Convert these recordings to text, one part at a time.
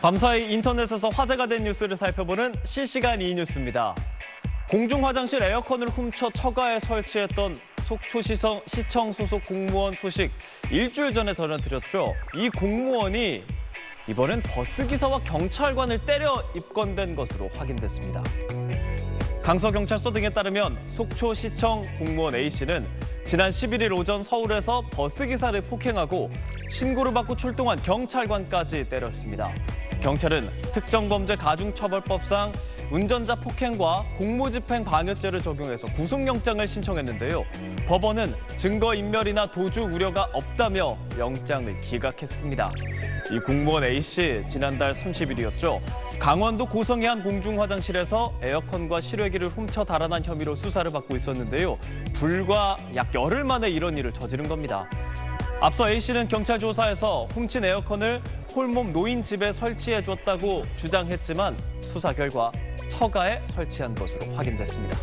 밤사이 인터넷에서 화제가 된 뉴스를 살펴보는 실시간 이뉴스입니다. 공중 화장실 에어컨을 훔쳐 처가에 설치했던 속초시청 소속 공무원 소식 일주일 전에 전해드렸죠. 이 공무원이 이번엔 버스기사와 경찰관을 때려 입건된 것으로 확인됐습니다. 강서경찰서 등에 따르면 속초시청 공무원 A씨는 지난 11일 오전 서울에서 버스기사를 폭행하고 신고를 받고 출동한 경찰관까지 때렸습니다. 경찰은 특정범죄 가중처벌법상 운전자 폭행과 공무집행 방해죄를 적용해서 구속영장을 신청했는데요. 법원은 증거인멸이나 도주 우려가 없다며 영장을 기각했습니다. 이 공무원 A씨 지난달 30일이었죠. 강원도 고성의 한 공중화장실에서 에어컨과 실외기를 훔쳐 달아난 혐의로 수사를 받고 있었는데요. 불과 약 열흘 만에 이런 일을 저지른 겁니다. 앞서 A씨는 경찰 조사에서 훔친 에어컨을 홀몸 노인 집에 설치해줬다고 주장했지만 수사 결과 처가에 설치한 것으로 확인됐습니다.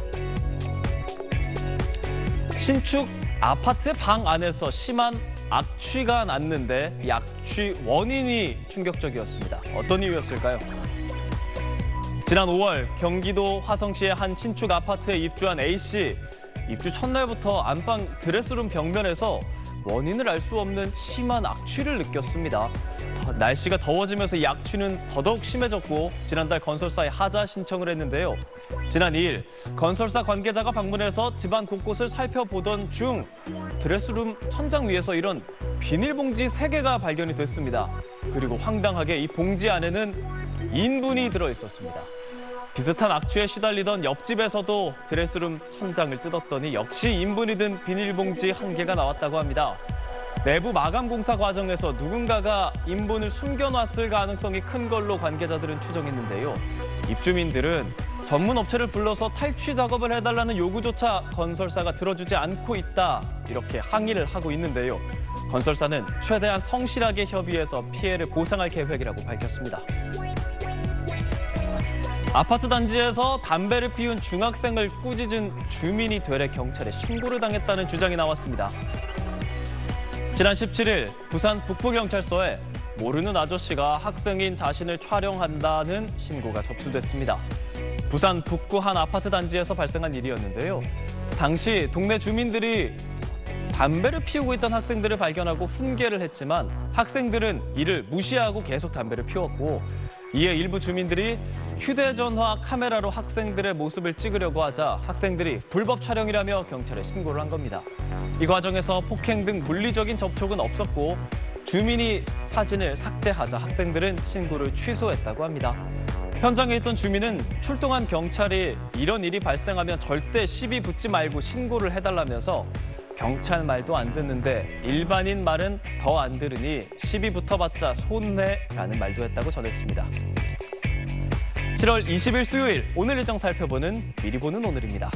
신축 아파트 방 안에서 심한 악취가 났는데 이 악취 원인이 충격적이었습니다. 어떤 이유였을까요? 지난 5월 경기도 화성시의 한 신축 아파트에 입주한 A씨. 입주 첫날부터 안방 드레스룸 벽면에서 원인을 알 수 없는 심한 악취를 느꼈습니다. 날씨가 더워지면서 이 악취는 더더욱 심해졌고 지난달 건설사에 하자 신청을 했는데요. 지난 2일 건설사 관계자가 방문해서 집안 곳곳을 살펴보던 중 드레스룸 천장 위에서 이런 비닐봉지 3개가 발견이 됐습니다. 그리고 황당하게 이 봉지 안에는 인분이 들어있었습니다. 비슷한 악취에 시달리던 옆집에서도 드레스룸 천장을 뜯었더니 역시 인분이 든 비닐봉지 1개가 나왔다고 합니다. 내부 마감 공사 과정에서 누군가가 인분을 숨겨놨을 가능성이 큰 걸로 관계자들은 추정했는데요. 입주민들은 전문 업체를 불러서 탈취 작업을 해달라는 요구조차 건설사가 들어주지 않고 있다, 이렇게 항의를 하고 있는데요. 건설사는 최대한 성실하게 협의해서 피해를 보상할 계획이라고 밝혔습니다. 아파트 단지에서 담배를 피운 중학생을 꾸짖은 주민이 되레 경찰에 신고를 당했다는 주장이 나왔습니다. 지난 17일 부산 북부경찰서에 모르는 아저씨가 학생인 자신을 촬영한다는 신고가 접수됐습니다. 부산 북구 한 아파트 단지에서 발생한 일이었는데요. 당시 동네 주민들이 담배를 피우고 있던 학생들을 발견하고 훈계를 했지만 학생들은 이를 무시하고 계속 담배를 피웠고 이에 일부 주민들이 휴대전화 카메라로 학생들의 모습을 찍으려고 하자 학생들이 불법 촬영이라며 경찰에 신고를 한 겁니다. 이 과정에서 폭행 등 물리적인 접촉은 없었고 주민이 사진을 삭제하자 학생들은 신고를 취소했다고 합니다. 현장에 있던 주민은 출동한 경찰이 이런 일이 발생하면 절대 시비 붙지 말고 신고를 해달라면서 경찰 말도 안 듣는데 일반인 말은 더 안 들으니 시비 붙어봤자 손해라는 말도 했다고 전했습니다. 7월 20일 수요일 오늘 일정 살펴보는 미리 보는 오늘입니다.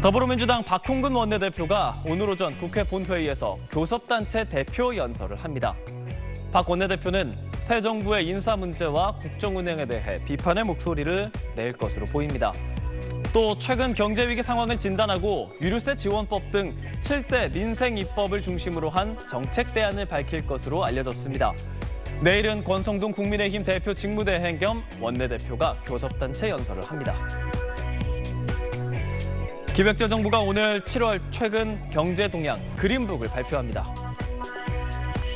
더불어민주당 박홍근 원내대표가 오늘 오전 국회 본회의에서 교섭단체 대표 연설을 합니다. 박 원내대표는 새 정부의 인사 문제와 국정운영에 대해 비판의 목소리를 낼 것으로 보입니다. 또 최근 경제위기 상황을 진단하고 유류세 지원법 등 7대 민생 입법을 중심으로 한 정책 대안을 밝힐 것으로 알려졌습니다. 내일은 권성동 국민의힘 대표 직무대행 겸 원내대표가 교섭단체 연설을 합니다. 기획재정부가 오늘 7월 최근 경제 동향 그린북을 발표합니다.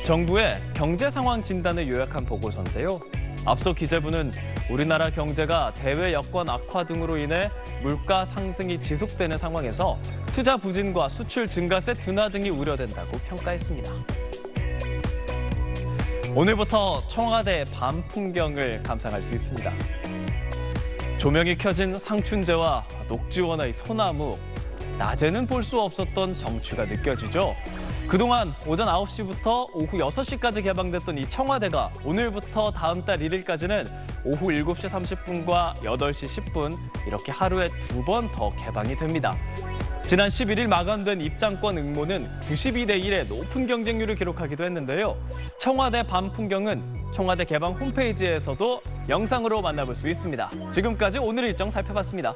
정부의 경제 상황 진단을 요약한 보고서인데요. 앞서 기재부는 우리나라 경제가 대외 여건 악화 등으로 인해 물가 상승이 지속되는 상황에서 투자 부진과 수출 증가세 둔화 등이 우려된다고 평가했습니다. 오늘부터 청와대 밤 풍경을 감상할 수 있습니다. 조명이 켜진 상춘제와 녹지원의 소나무, 낮에는 볼 수 없었던 정취가 느껴지죠. 그동안 오전 9시부터 오후 6시까지 개방됐던 이 청와대가 오늘부터 다음 달 1일까지는 오후 7시 30분과 8시 10분 이렇게 하루에 2번 더 개방이 됩니다. 지난 11일 마감된 입장권 응모는 92대 1의 높은 경쟁률을 기록하기도 했는데요. 청와대 밤 풍경은 청와대 개방 홈페이지에서도 영상으로 만나볼 수 있습니다. 지금까지 오늘 일정 살펴봤습니다.